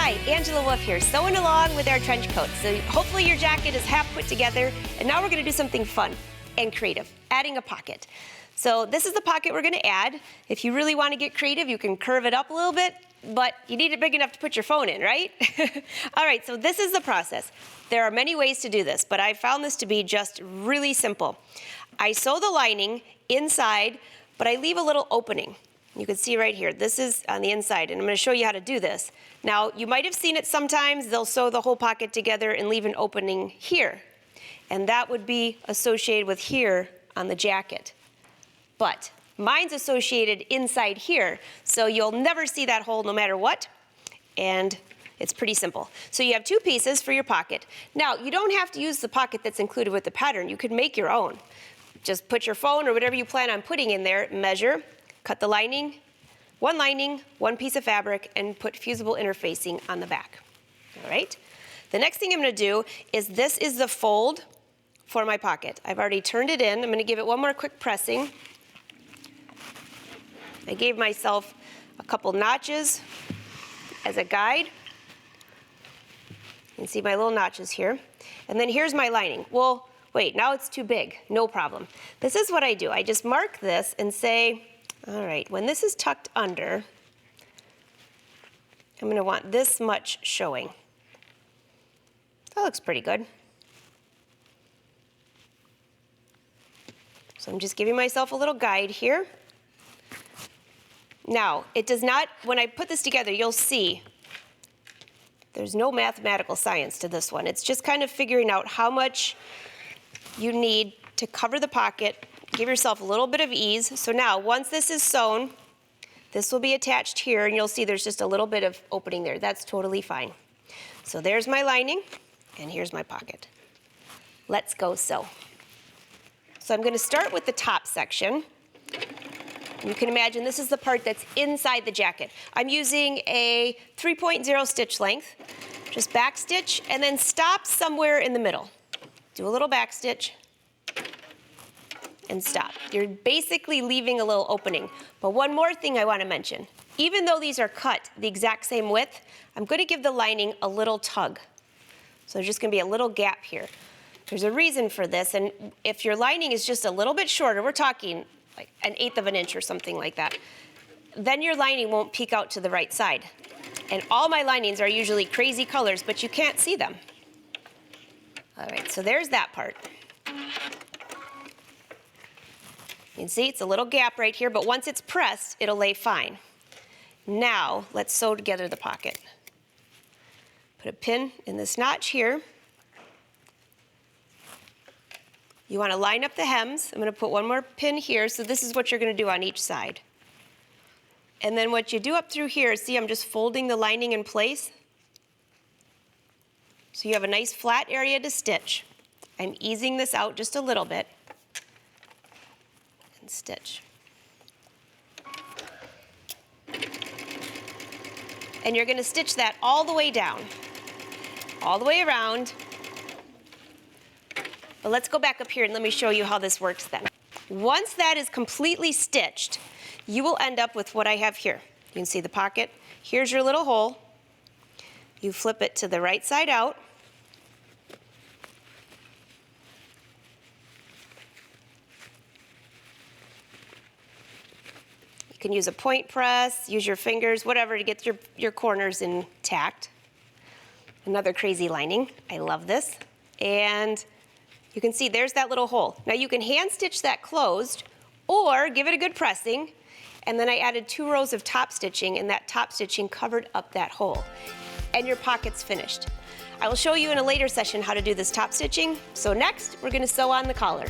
Hi, Angela Wolf here, sewing along with our trench coat. So hopefully your jacket is half put together, and now we're gonna do something fun and creative, adding a pocket. So this is the pocket we're gonna add. If you really wanna get creative, you can curve it up a little bit, but you need it big enough to put your phone in, right? All right, so this is the process. There are many ways to do this, but I found this to be just really simple. I sew the lining inside, but I leave a little opening. You can see right here, this is on the inside, and I'm gonna show you how to do this. Now, you might have seen it sometimes, they'll sew the whole pocket together and leave an opening here. And that would be associated with here on the jacket. But mine's associated inside here, so you'll never see that hole no matter what. And it's pretty simple. So you have two pieces for your pocket. Now, you don't have to use the pocket that's included with the pattern. You could make your own. Just put your phone or whatever you plan on putting in there, measure, cut the lining, one piece of fabric, and put fusible interfacing on the back. All right? The next thing I'm gonna do is this is the fold for my pocket. I've already turned it in. I'm gonna give it one more quick pressing. I gave myself a couple notches as a guide. You can see my little notches here. And then here's my lining. Well, wait, now it's too big. No problem. This is what I do. I just mark this and say, all right, when this is tucked under, I'm gonna want this much showing. That looks pretty good. So I'm just giving myself a little guide here. Now, it does not, when I put this together, you'll see there's no mathematical science to this one. It's just kind of figuring out how much you need to cover the pocket. Give yourself a little bit of ease. So now, once this is sewn, this will be attached here, and you'll see there's just a little bit of opening there. That's totally fine. So there's my lining, and here's my pocket. Let's go sew. So I'm gonna start with the top section. You can imagine this is the part that's inside the jacket. I'm using a 3.0 stitch length. Just back stitch, and then stop somewhere in the middle. Do a little back stitch, and stop. You're basically leaving a little opening. But one more thing I want to mention. Even though these are cut the exact same width, I'm going to give the lining a little tug. So there's just going to be a little gap here. There's a reason for this, and if your lining is just a little bit shorter, we're talking like 1/8 of an inch or something like that, then your lining won't peek out to the right side. And all my linings are usually crazy colors, but you can't see them. All right, so there's that part. You can see it's a little gap right here, but once it's pressed, it'll lay fine. Now, let's sew together the pocket. Put a pin in this notch here. You want to line up the hems. I'm going to put one more pin here, so this is what you're going to do on each side. And then what you do up through here, see I'm just folding the lining in place. So you have a nice flat area to stitch. I'm easing this out just a little bit. And stitch. And you're going to stitch that all the way down, all the way around. But let's go back up here and let me show you how this works then. Once that is completely stitched, you will end up with what I have here. You can see the pocket. Here's your little hole. You flip it to the right side out. You can use a point press, use your fingers, whatever to get your corners intact. Another crazy lining. I love this. And you can see there's that little hole. Now you can hand stitch that closed or give it a good pressing. And then I added 2 rows of top stitching, and that top stitching covered up that hole. And your pocket's finished. I will show you in a later session how to do this top stitching. So next, we're gonna sew on the collar.